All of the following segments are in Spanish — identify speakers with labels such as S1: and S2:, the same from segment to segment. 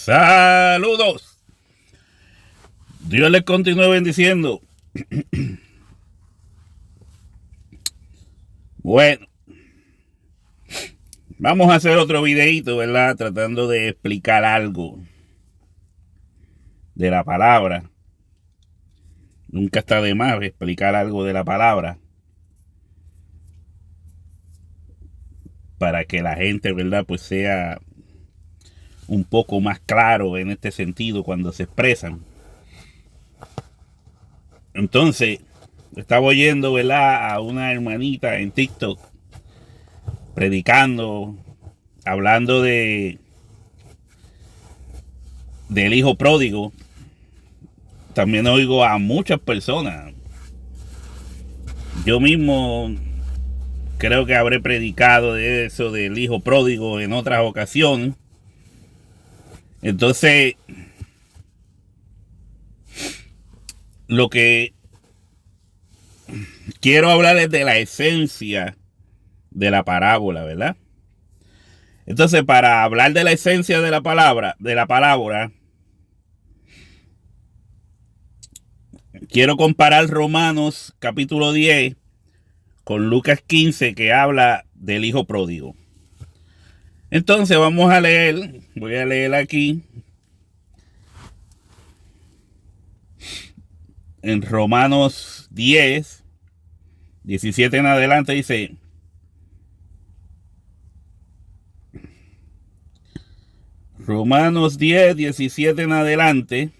S1: Saludos. Dios les continúe bendiciendo. Bueno, vamos a hacer otro videito, ¿verdad? Tratando de explicar algo de la palabra. Nunca está de más explicar algo de la palabra para que la gente, ¿verdad? Pues sea un poco más claro en este sentido cuando se expresan. Entonces, estaba oyendo, ¿verdad?, a una hermanita en TikTok predicando, hablando del hijo pródigo. También oigo a muchas personas. Yo mismo creo que habré predicado de eso del hijo pródigo en otras ocasiones. Entonces, lo que quiero hablar es de la esencia de la parábola, ¿verdad? Entonces, para hablar de la esencia de la parábola, quiero comparar Romanos capítulo 10 con Lucas 15, que habla del hijo pródigo. Entonces vamos a leer, voy a leer aquí en Romanos 10, 17 en adelante, dice: Romanos 10, 17 en adelante.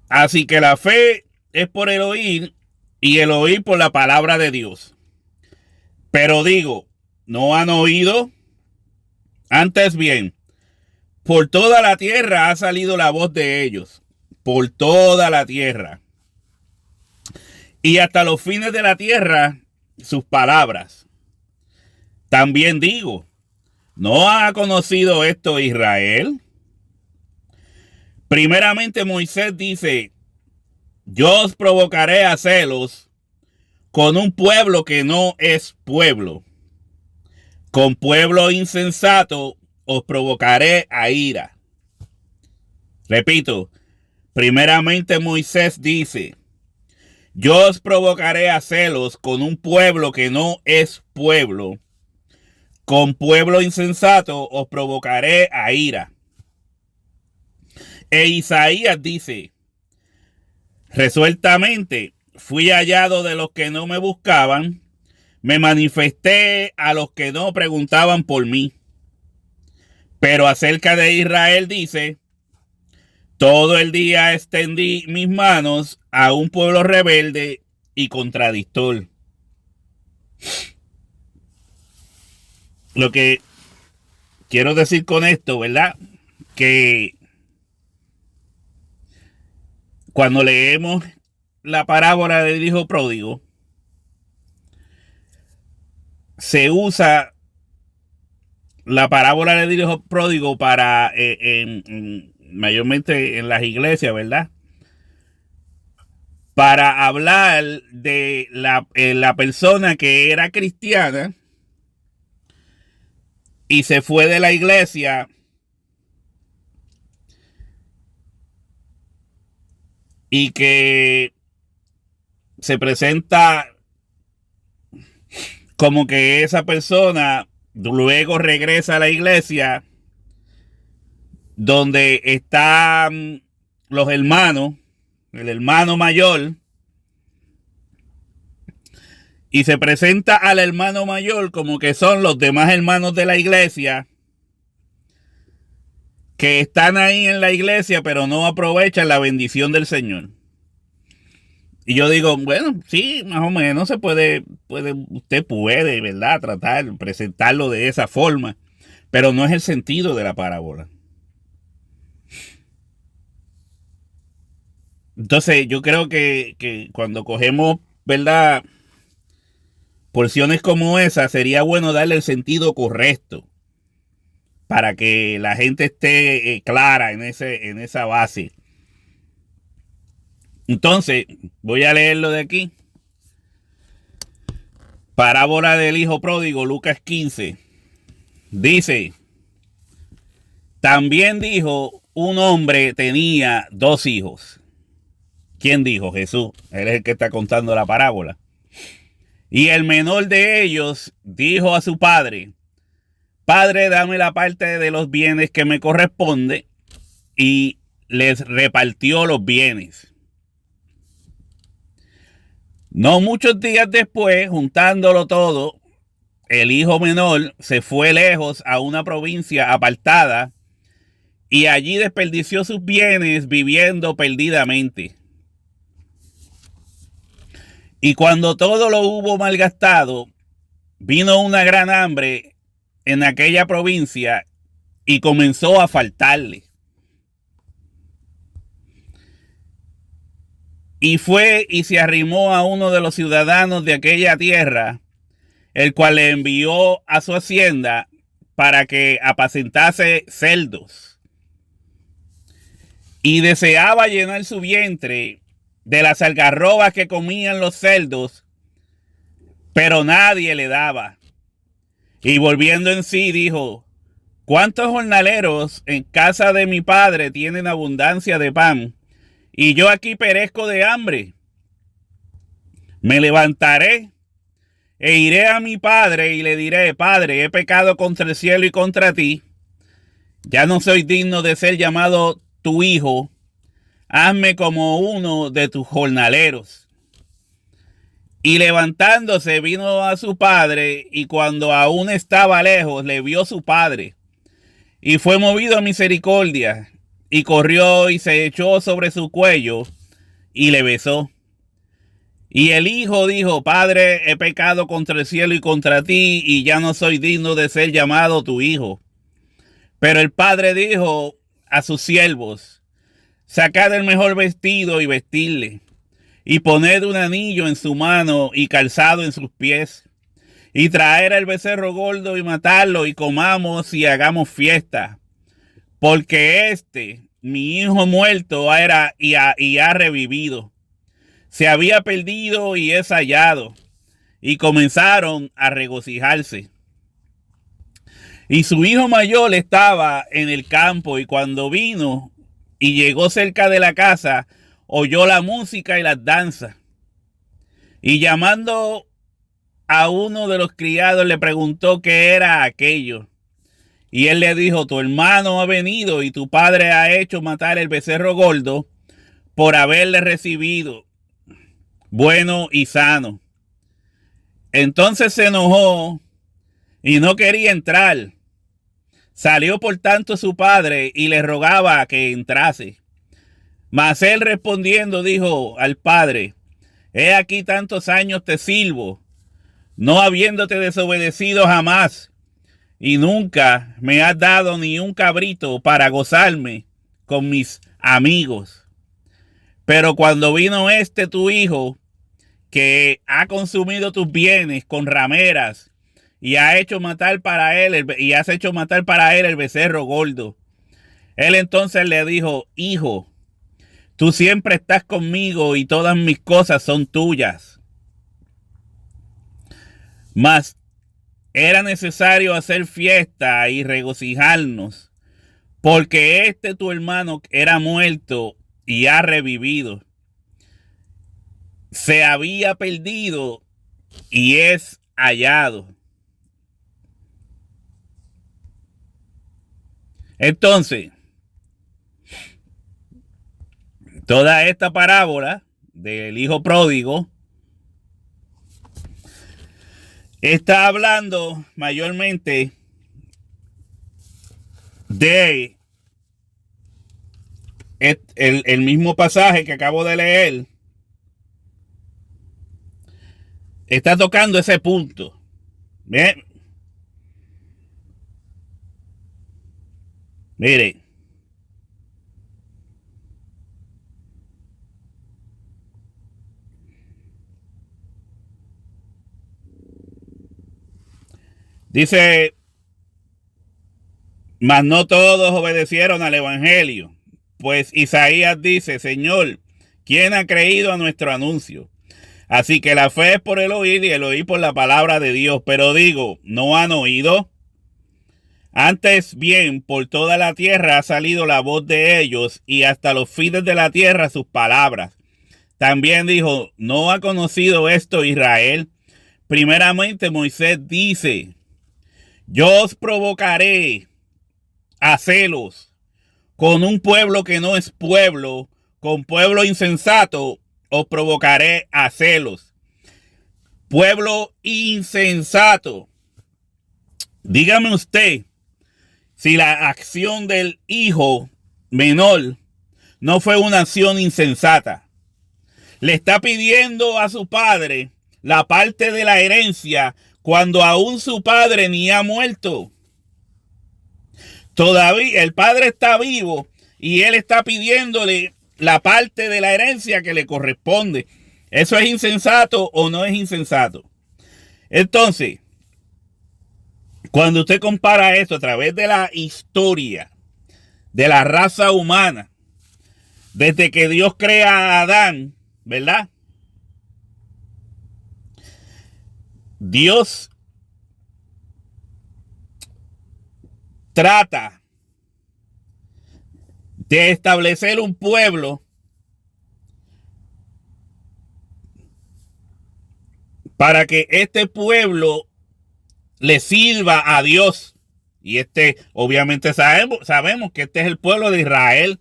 S1: Así que la fe es por el oír, y el oír por la palabra de Dios. Pero digo, ¿no han oído? Antes bien, por toda la tierra ha salido la voz de ellos, por toda la tierra. Y hasta los fines de la tierra, sus palabras. También digo, ¿no ha conocido esto Israel? Primeramente Moisés dice: yo os provocaré a celos con un pueblo que no es pueblo. Con pueblo insensato os provocaré a ira. Repito, primeramente Moisés dice: yo os provocaré a celos con un pueblo que no es pueblo. Con pueblo insensato os provocaré a ira. E Isaías dice: resueltamente fui hallado de los que no me buscaban, me manifesté a los que no preguntaban por mí. Pero acerca de Israel dice: todo el día extendí mis manos a un pueblo rebelde y contradictor. Lo que quiero decir con esto, ¿verdad?, que cuando leemos la parábola del hijo pródigo, se usa la parábola del hijo pródigo para, mayormente en las iglesias, ¿verdad?, para hablar de la persona que era cristiana y se fue de la iglesia y que se presenta como que esa persona luego regresa a la iglesia donde están los hermanos, el hermano mayor, y se presenta al hermano mayor como que son los demás hermanos de la iglesia que están ahí en la iglesia pero no aprovechan la bendición del Señor. Y yo digo, bueno, sí, más o menos usted puede, ¿verdad?, tratar, presentarlo de esa forma, pero no es el sentido de la parábola. Entonces yo creo que cuando cogemos, ¿verdad?, porciones como esa, sería bueno darle el sentido correcto para que la gente esté clara en esa base. Entonces, voy a leerlo de aquí. Parábola del hijo pródigo, Lucas 15. Dice: También dijo, un hombre tenía 2 hijos. ¿Quién dijo? Jesús. Él es el que está contando la parábola. Y el menor de ellos dijo a su padre, Padre, dame la parte de los bienes que me corresponde, y les repartió los bienes. No muchos días después, juntándolo todo, el hijo menor se fue lejos a una provincia apartada y allí desperdició sus bienes viviendo perdidamente. Y cuando todo lo hubo malgastado, vino una gran hambre en aquella provincia y comenzó a faltarle. Y fue y se arrimó a uno de los ciudadanos de aquella tierra, el cual le envió a su hacienda para que apacentase cerdos. Y deseaba llenar su vientre de las algarrobas que comían los cerdos, pero nadie le daba. Y volviendo en sí dijo, ¿cuántos jornaleros en casa de mi padre tienen abundancia de pan, y yo aquí perezco de hambre? Me levantaré e iré a mi padre y le diré, Padre, he pecado contra el cielo y contra ti. Ya no soy digno de ser llamado tu hijo. Hazme como uno de tus jornaleros. Y levantándose vino a su padre, y cuando aún estaba lejos, le vio su padre. Y fue movido a misericordia, y corrió y se echó sobre su cuello, y le besó. Y el hijo dijo, Padre, he pecado contra el cielo y contra ti, y ya no soy digno de ser llamado tu hijo. Pero el padre dijo a sus siervos, sacad el mejor vestido y vestidle, y poned un anillo en su mano y calzado en sus pies, y traer el becerro gordo y matarlo, y comamos y hagamos fiesta, porque mi hijo muerto era y ha revivido. Se había perdido y es hallado. Y comenzaron a regocijarse. Y su hijo mayor estaba en el campo, y cuando vino y llegó cerca de la casa, oyó la música y las danzas. Y llamando a uno de los criados, le preguntó qué era aquello. Y él le dijo, tu hermano ha venido y tu padre ha hecho matar el becerro gordo por haberle recibido bueno y sano. Entonces se enojó y no quería entrar. Salió por tanto su padre y le rogaba que entrase. Mas él respondiendo dijo al padre, he aquí tantos años te sirvo, no habiéndote desobedecido jamás, y nunca me has dado ni un cabrito para gozarme con mis amigos. Pero cuando vino tu hijo, que ha consumido tus bienes con rameras, y has hecho matar para él el becerro gordo. Él entonces le dijo, hijo, tú siempre estás conmigo y todas mis cosas son tuyas. Mas era necesario hacer fiesta y regocijarnos, porque tu hermano era muerto y ha revivido. Se había perdido y es hallado. Entonces, toda esta parábola del hijo pródigo está hablando mayormente de el mismo pasaje que acabo de leer. Está tocando ese punto. Bien. Mire. Dice, mas no todos obedecieron al evangelio. Pues Isaías dice, Señor, ¿quién ha creído a nuestro anuncio? Así que la fe es por el oír y el oír por la palabra de Dios. Pero digo, ¿no han oído? Antes bien, por toda la tierra ha salido la voz de ellos, y hasta los fines de la tierra sus palabras. También dijo, ¿no ha conocido esto Israel? Primeramente Moisés dice, yo os provocaré a celos con un pueblo que no es pueblo, con pueblo insensato os provocaré a celos. Pueblo insensato. Dígame usted si la acción del hijo menor no fue una acción insensata. Le está pidiendo a su padre la parte de la herencia cuando aún su padre ni ha muerto. Todavía el padre está vivo y él está pidiéndole la parte de la herencia que le corresponde. ¿Eso es insensato o no es insensato? Entonces, cuando usted compara esto a través de la historia de la raza humana, desde que Dios crea a Adán, ¿verdad? Dios trata de establecer un pueblo para que este pueblo le sirva a Dios. Y obviamente sabemos que este es el pueblo de Israel,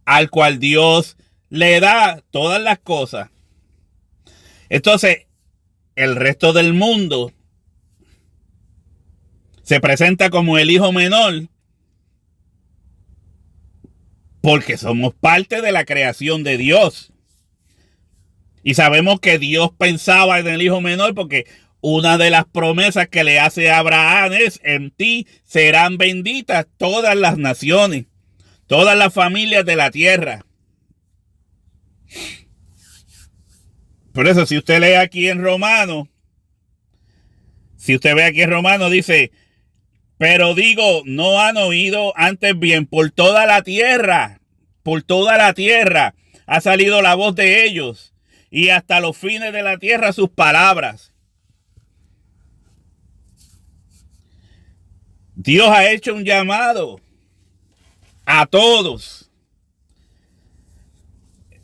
S1: al cual Dios le da todas las cosas. Entonces, el resto del mundo se presenta como el hijo menor porque somos parte de la creación de Dios. Y sabemos que Dios pensaba en el hijo menor porque una de las promesas que le hace a Abraham es: en ti serán benditas todas las naciones, todas las familias de la tierra. Por eso, si usted lee aquí en Romano, dice, pero digo, no han oído, antes bien, por toda la tierra ha salido la voz de ellos, y hasta los fines de la tierra sus palabras. Dios ha hecho un llamado a todos.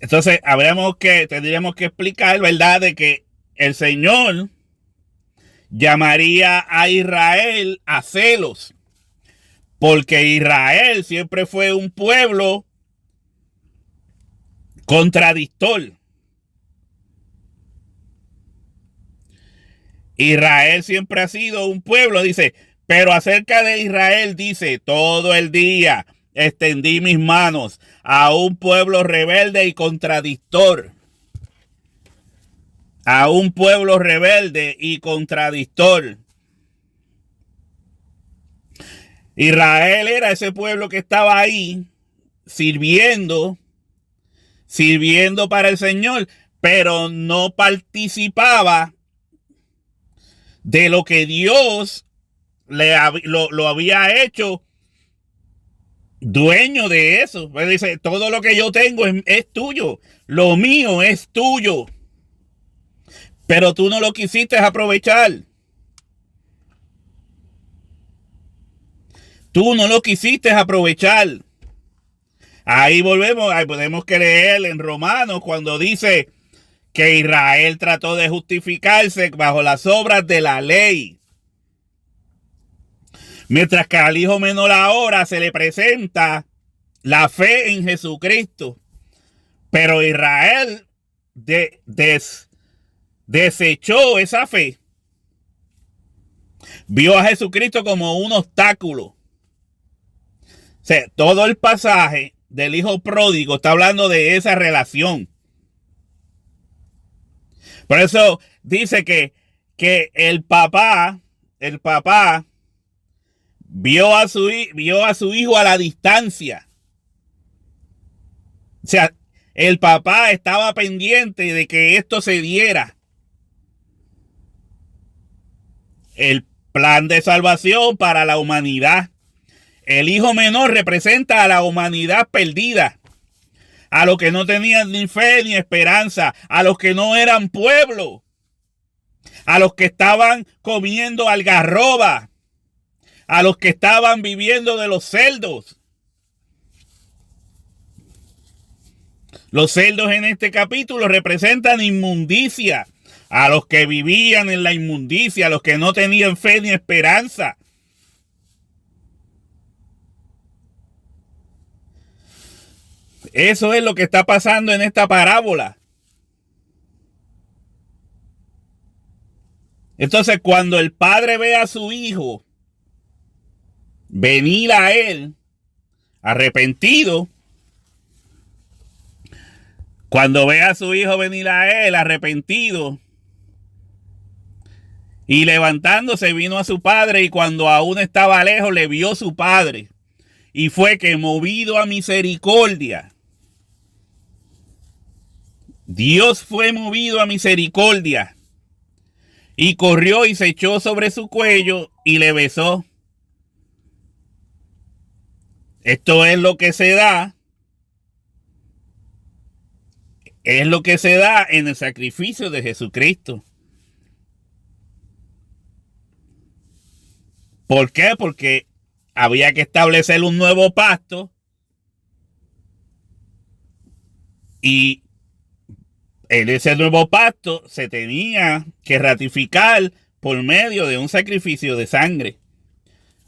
S1: Entonces, tendríamos que explicar, ¿verdad?, de que el Señor llamaría a Israel a celos, porque Israel siempre fue un pueblo contradictor. Israel siempre ha sido un pueblo, dice, pero acerca de Israel dice, todo el día extendí mis manos a un pueblo rebelde y contradictor. A un pueblo rebelde y contradictor. Israel era ese pueblo que estaba ahí sirviendo para el Señor, pero no participaba de lo que Dios lo había hecho dueño de eso. Él dice, todo lo que yo tengo es tuyo, lo mío es tuyo, pero tú no lo quisiste aprovechar. Tú no lo quisiste aprovechar. Ahí volvemos, ahí podemos leer en Romanos cuando dice que Israel trató de justificarse bajo las obras de la ley. Mientras que al hijo menor ahora se le presenta la fe en Jesucristo. Pero Israel desechó esa fe. Vio a Jesucristo como un obstáculo. O sea, todo el pasaje del hijo pródigo está hablando de esa relación. Por eso dice que el papá vio a su hijo a la distancia. O sea, el papá estaba pendiente de que esto se diera. El plan de salvación para la humanidad. El hijo menor representa a la humanidad perdida, a los que no tenían ni fe ni esperanza, a los que no eran pueblo, a los que estaban comiendo algarroba, a los que estaban viviendo de los cerdos. Los cerdos en este capítulo representan inmundicia, a los que vivían en la inmundicia, a los que no tenían fe ni esperanza. Eso es lo que está pasando en esta parábola. Entonces, cuando el padre ve a su hijo venir a él arrepentido, cuando ve a su hijo venir a él arrepentido y levantándose vino a su padre, y cuando aún estaba lejos le vio su padre, y fue que movido a misericordia, Dios fue movido a misericordia y corrió y se echó sobre su cuello y le besó. Esto es lo que se da. Es lo que se da en el sacrificio de Jesucristo. ¿Por qué? Porque había que establecer un nuevo pacto y en ese nuevo pacto se tenía que ratificar por medio de un sacrificio de sangre,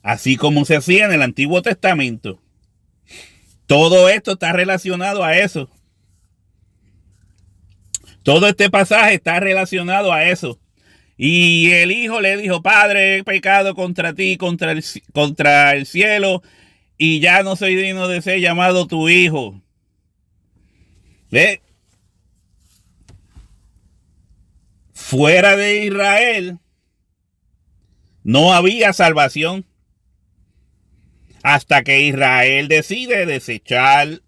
S1: así como se hacía en el Antiguo Testamento. Todo esto está relacionado a eso. Todo este pasaje está relacionado a eso. Y el hijo le dijo: Padre, he pecado contra ti, contra el cielo, y ya no soy digno de ser llamado tu hijo. ¿Ve? Fuera de Israel no había salvación hasta que Israel decide desechar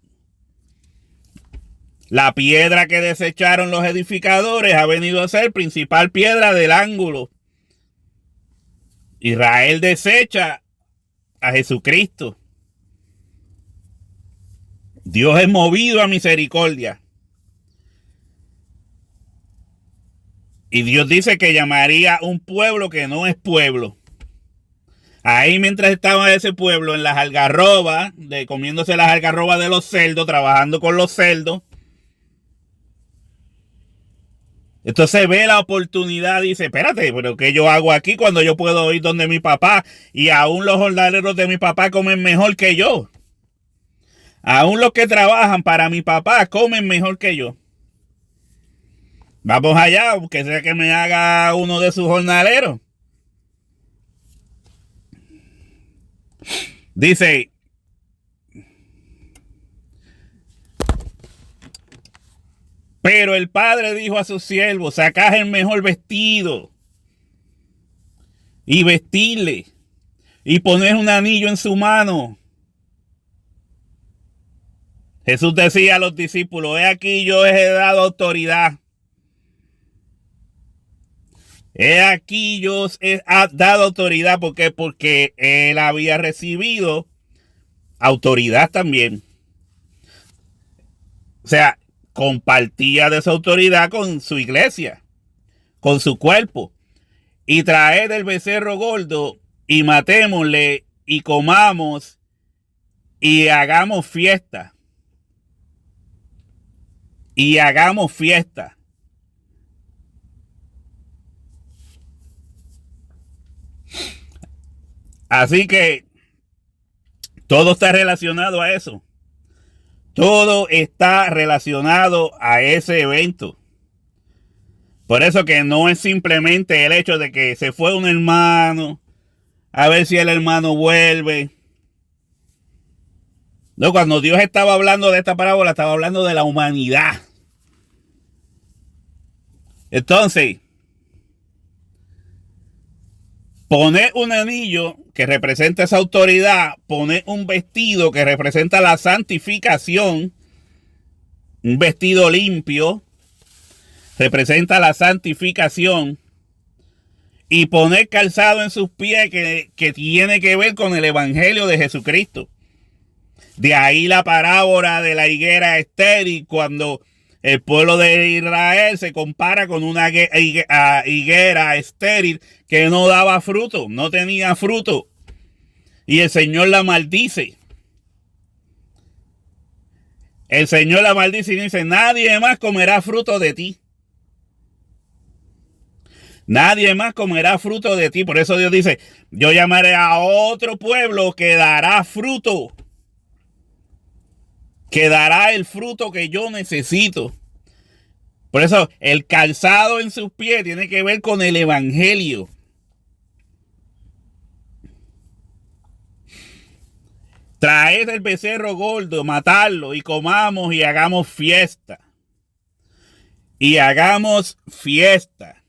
S1: la piedra que desecharon los edificadores. Ha venido a ser principal piedra del ángulo. Israel desecha a Jesucristo. Dios es movido a misericordia. Y Dios dice que llamaría un pueblo que no es pueblo. Ahí, mientras estaba ese pueblo en las algarrobas, comiéndose las algarrobas de los cerdos, trabajando con los cerdos, entonces ve la oportunidad y dice: espérate, pero ¿qué yo hago aquí cuando yo puedo ir donde mi papá? Y aún los jornaleros de mi papá comen mejor que yo. Aún los que trabajan para mi papá comen mejor que yo. Vamos allá, que sea que me haga uno de sus jornaleros. Dice: pero el padre dijo a sus siervos: sacad el mejor vestido y vestirle, y poned un anillo en su mano. Jesús decía a los discípulos: he aquí yo os he dado autoridad. He aquí yo os he dado autoridad. ¿Por qué? Porque él había recibido autoridad también. O sea, compartía de su autoridad con su iglesia, con su cuerpo. Y traed el becerro gordo y matémosle y comamos y hagamos fiesta. Y hagamos fiesta. Así que todo está relacionado a eso. Todo está relacionado a ese evento. Por eso que no es simplemente el hecho de que se fue un hermano, a ver si el hermano vuelve. No, cuando Dios estaba hablando de esta parábola, estaba hablando de la humanidad. Entonces, poner un anillo que representa esa autoridad, poner un vestido que representa la santificación, un vestido limpio, representa la santificación, y poner calzado en sus pies que tiene que ver con el evangelio de Jesucristo. De ahí la parábola de la higuera estéril, cuando el pueblo de Israel se compara con una higuera estéril que no daba fruto, no tenía fruto. y el Señor la maldice. El Señor la maldice y dice, nadie más comerá fruto de ti. Nadie más comerá fruto de ti. Por eso Dios dice, yo llamaré a otro pueblo que dará fruto. Que dará el fruto que yo necesito. Por eso el calzado en sus pies tiene que ver con el evangelio. Traed el becerro gordo, matarlo y comamos y hagamos fiesta. Y hagamos fiesta.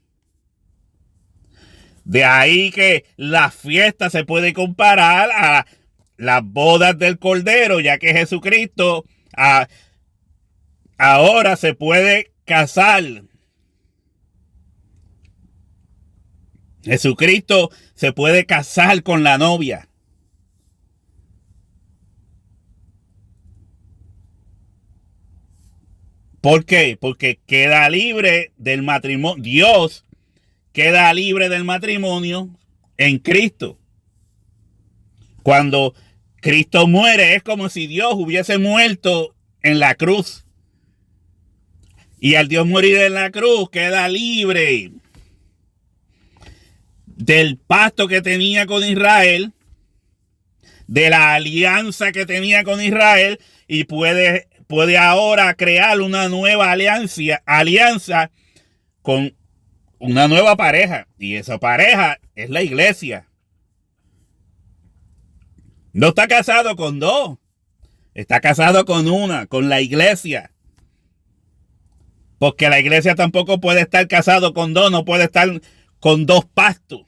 S1: De ahí que la fiesta se puede comparar a las bodas del Cordero, ya que Jesucristo ahora se puede casar. Jesucristo se puede casar con la novia. ¿Por qué? Porque queda libre del matrimonio. Dios queda libre del matrimonio en Cristo. Cuando Cristo muere es como si Dios hubiese muerto en la cruz. Y al Dios morir en la cruz queda libre del pacto que tenía con Israel, de la alianza que tenía con Israel, y puede ahora crear una nueva alianza con una nueva pareja. Y esa pareja es la iglesia. No está casado con dos. Está casado con una, con la iglesia. Porque la iglesia tampoco puede estar casado con dos, no puede estar con dos pactos.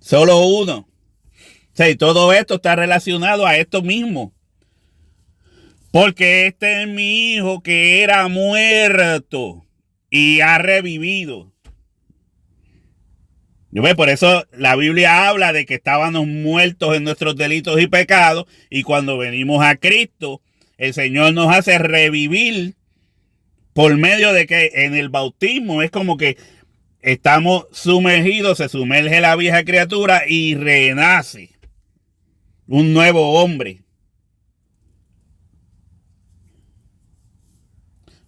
S1: Solo uno. O sea, y todo esto está relacionado a esto mismo. Porque este es mi hijo que era muerto y ha revivido. Por eso la Biblia habla de que estábamos muertos en nuestros delitos y pecados, y cuando venimos a Cristo, el Señor nos hace revivir por medio de que en el bautismo es como que estamos sumergidos, se sumerge la vieja criatura y renace un nuevo hombre.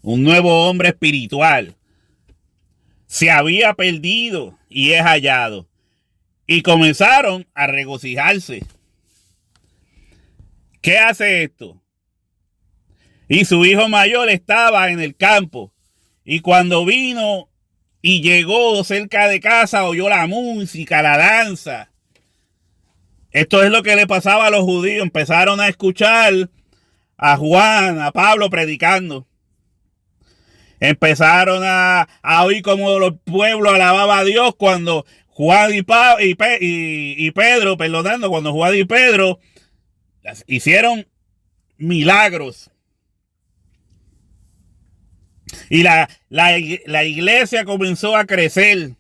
S1: Un nuevo hombre espiritual. Se había perdido y es hallado. Y comenzaron a regocijarse. ¿Qué hace esto? Y su hijo mayor estaba en el campo. Y cuando vino y llegó cerca de casa, oyó la música, la danza. Esto es lo que le pasaba a los judíos. Empezaron a escuchar a Juan, a Pablo predicando. Empezaron a oír como los pueblos alababan a Dios cuando Juan y Pedro, cuando Juan y Pedro hicieron milagros. Y la iglesia comenzó a crecer.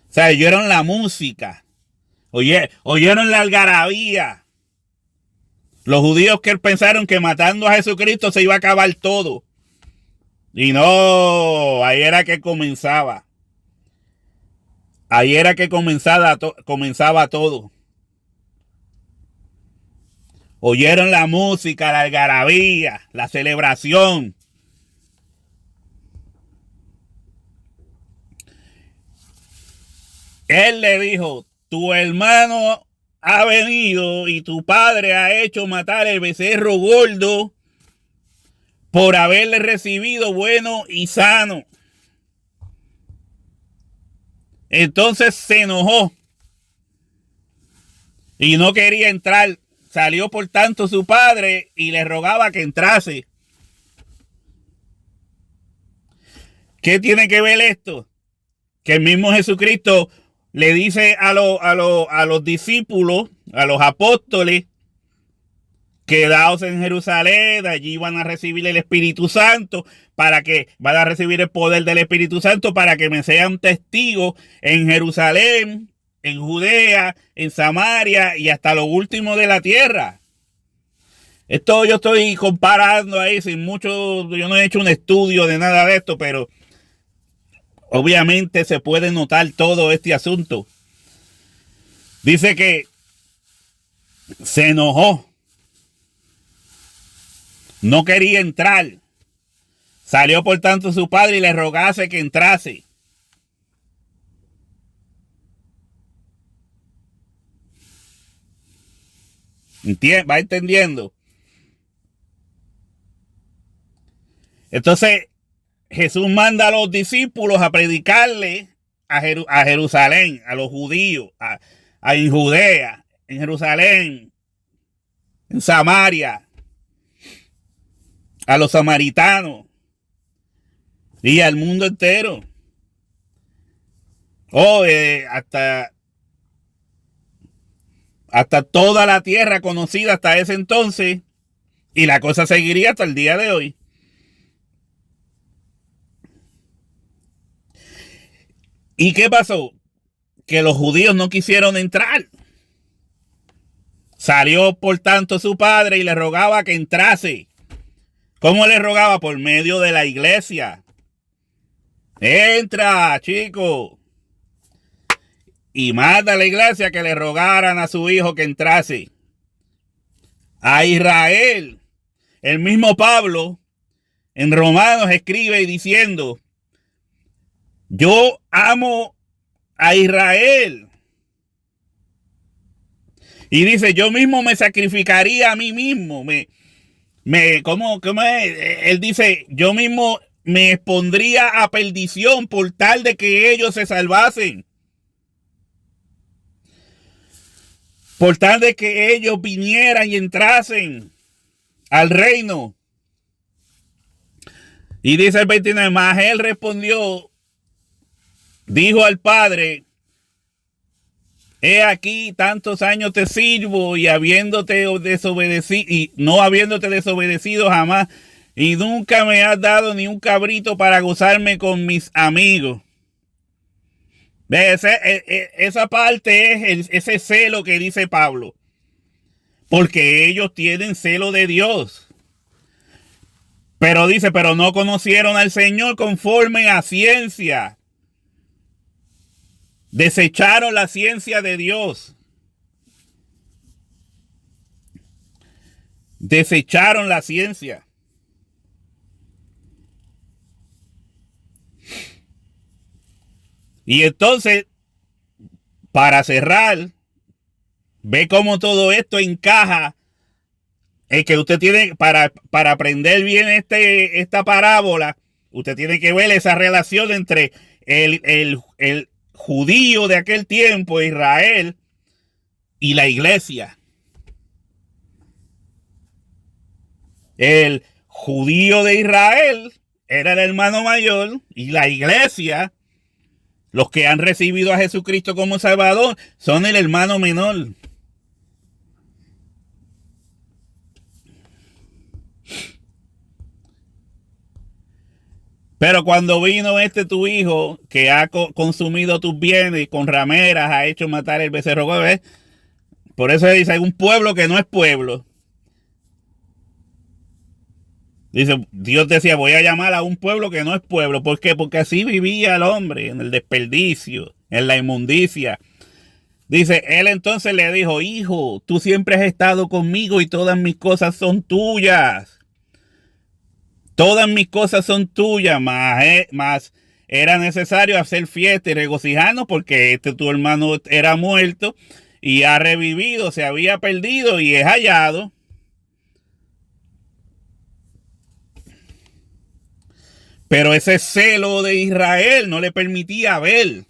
S1: O sea, oyeron la música, oyeron la algarabía. Los judíos que pensaron que matando a Jesucristo se iba a acabar todo. Y no, ahí era que comenzaba. Ahí era que comenzaba todo. Oyeron la música, la algarabía, la celebración. Él le dijo, tu hermano ha venido y tu padre ha hecho matar el becerro gordo por haberle recibido bueno y sano. Entonces se enojó y no quería entrar. Salió por tanto su padre y le rogaba que entrase. ¿Qué tiene que ver esto? Que el mismo Jesucristo le dice a los discípulos, a los apóstoles, quedaos en Jerusalén, allí van a recibir el Espíritu Santo, van a recibir el poder del Espíritu Santo para que me sean testigos en Jerusalén, en Judea, en Samaria y hasta lo último de la tierra. Esto yo estoy comparando ahí sin mucho, yo no he hecho un estudio de nada de esto, pero obviamente se puede notar todo este asunto. Dice que se enojó. No quería entrar. Salió por tanto su padre y le rogase que entrase. ¿Va entendiendo? Entonces Jesús manda a los discípulos a predicarle a Jerusalén, a los judíos, en Judea, en Jerusalén, en Samaria, a los samaritanos y al mundo entero. Hasta toda la tierra conocida hasta ese entonces, y la cosa seguiría hasta el día de hoy. ¿Y qué pasó? Que los judíos no quisieron entrar. Salió por tanto su padre y le rogaba que entrase. ¿Cómo le rogaba? Por medio de la iglesia. Entra, chico. Y manda a la iglesia que le rogaran a su hijo que entrase. A Israel. El mismo Pablo en Romanos escribe diciendo: yo amo a Israel. Y dice, yo mismo me sacrificaría a mí mismo. ¿Cómo es? Él dice, yo mismo me expondría a perdición por tal de que ellos se salvasen. Por tal de que ellos vinieran y entrasen al reino. Y dice el 29, mas él respondió, dijo al Padre, he aquí tantos años te sirvo y habiéndote desobedecido y no habiéndote desobedecido jamás, y nunca me has dado ni un cabrito para gozarme con mis amigos. Esa parte es ese celo que dice Pablo, porque ellos tienen celo de Dios. Pero dice, pero no conocieron al Señor conforme a ciencia. Desecharon la ciencia de Dios. Desecharon la ciencia. Y entonces, para cerrar, ve cómo todo esto encaja. El que usted tiene, para aprender bien esta parábola, usted tiene que ver esa relación entre el judío de aquel tiempo, Israel, y la iglesia. El judío de Israel era el hermano mayor y la iglesia, los que han recibido a Jesucristo como Salvador, son el hermano menor. Pero cuando vino tu hijo, que ha consumido tus bienes y con rameras ha hecho matar el becerro, ¿ves? Por eso dice, hay un pueblo que no es pueblo. Dice, Dios decía, voy a llamar a un pueblo que no es pueblo. ¿Por qué? Porque así vivía el hombre, en el desperdicio, en la inmundicia. Dice, él entonces le dijo, hijo, tú siempre has estado conmigo y todas mis cosas son tuyas. Todas mis cosas son tuyas, más era necesario hacer fiesta y regocijarnos porque tu hermano era muerto y ha revivido, se había perdido y es hallado. Pero ese celo de Israel no le permitía ver,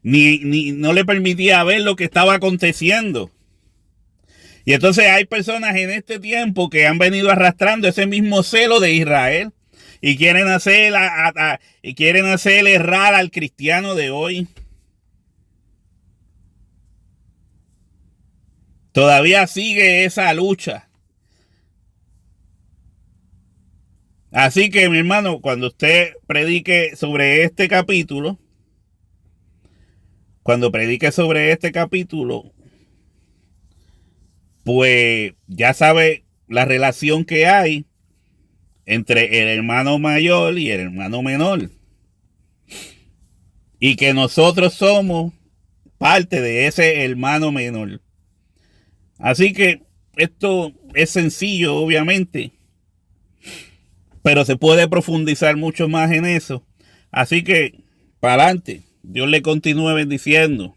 S1: no le permitía ver lo que estaba aconteciendo. Y entonces hay personas en este tiempo que han venido arrastrando ese mismo celo de Israel y quieren hacer errar al cristiano de hoy. Todavía sigue esa lucha. Así que, mi hermano, cuando usted predique sobre este capítulo, pues ya sabe la relación que hay entre el hermano mayor y el hermano menor. y que nosotros somos parte de ese hermano menor. Así que esto es sencillo, obviamente, pero se puede profundizar mucho más en eso. Así que, para adelante. Dios le continúe bendiciendo.